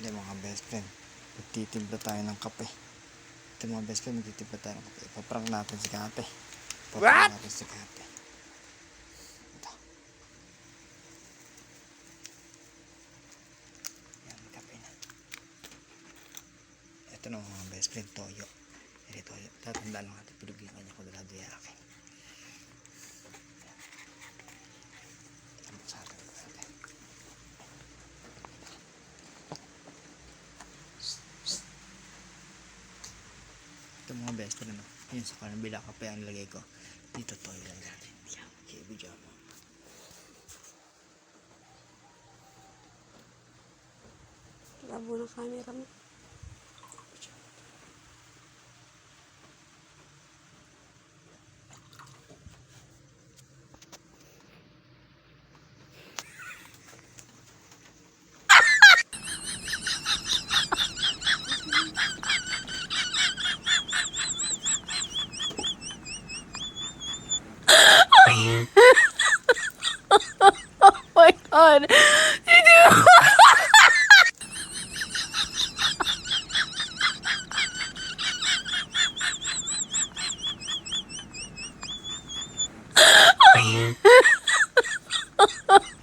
Hindi mga best friend, magtitimpla tayo ng kape. Ito mga best friend, magtitimpla tayo ng kape. Ipaprank natin si Kate. Ipaprank natin si Kate. Ito. Yan, may kape na. Ito na mga best friend, toyo. Ito toyo. Tatandaan lang natin, pilugin kanya kung dalado yung akin. Ito mga best friend, no? Yun sa kanan bila kape ang lagay ko. Dito toyo lang natin. Yan, okay, video mo. Labo ng camera mo. Oh my god! Did you?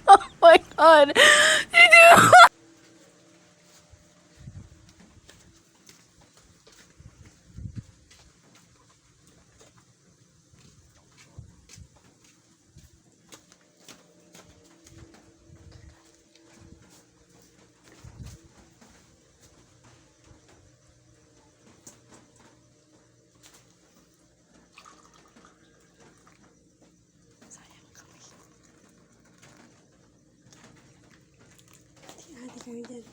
Oh my god! Did you? Hati kami dyan.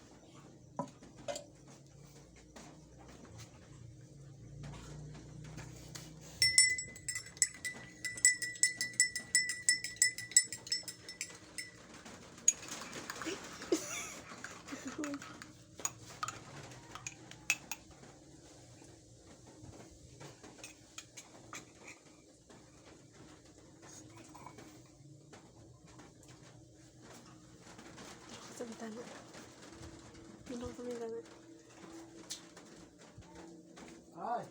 Sa bitana. Minang kami gana. Ay!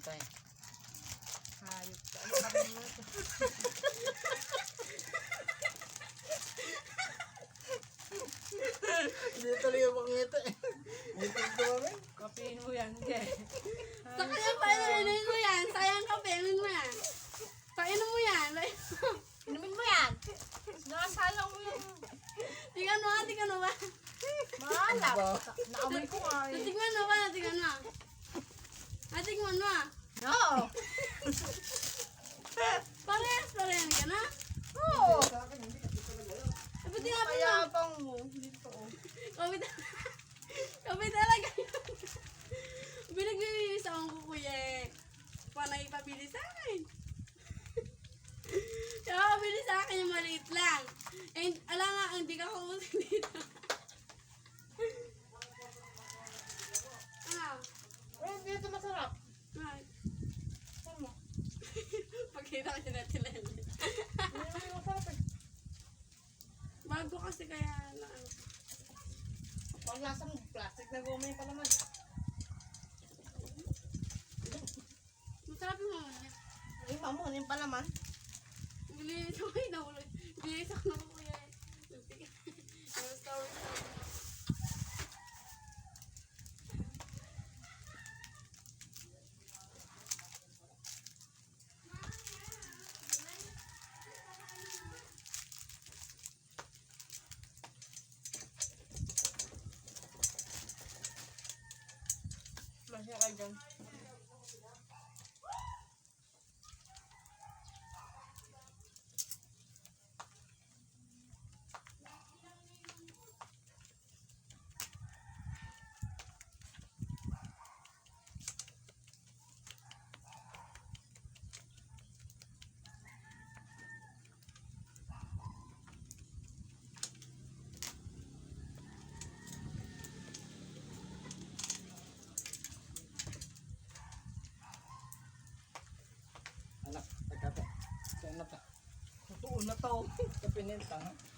Tayo. Hayop ka. Hindi tuloy yung pangita eh. Ito kami. Kapiin mo yan, Jay. Sa kanya painumin mo yan. Sayang ka, painumin mo yan. Painom mo yan. Inumin mo yan. Nakasalang mo yung Tingnan mo, tingnan mo ba? mahalap. Naamoy ko nga eh. Tingnan mo ba? Tingnan mo. Tingnan mo. No! Parehas ka na? Oo! Sabi tinapin mo. Mayabang mo. Dito oh. Kami talaga yun. Binagbibis akong kukuye. Panay pabili sa akin. Kaya pabili sa akin yung maliit lang. And ala nga, hindi ka kumusing dito. Ano? Eh, dito masarap. Ay. Saan mo? Pagkita ko siya natin lang. Hindi masarap eh. Bago kasi kaya na ano. Pag nasa mo, plastic na gumay pa naman. Masarap yung mga. Ay, mamunin pa naman. Bilinis ako yung nahulog. Bilinis ako ng kuya. Yung story. Masya ka dyan. na to. Totoo na to. Kapinintang.